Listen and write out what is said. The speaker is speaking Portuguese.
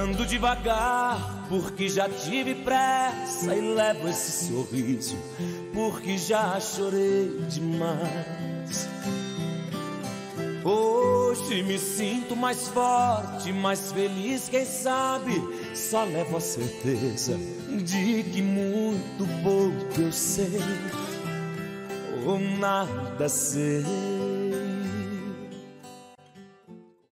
Ando devagar porque já tive pressa e levo esse sorriso porque já chorei demais. Hoje me sinto mais forte, mais feliz, quem sabe só levo a certeza de que muito pouco eu sei ou nada sei.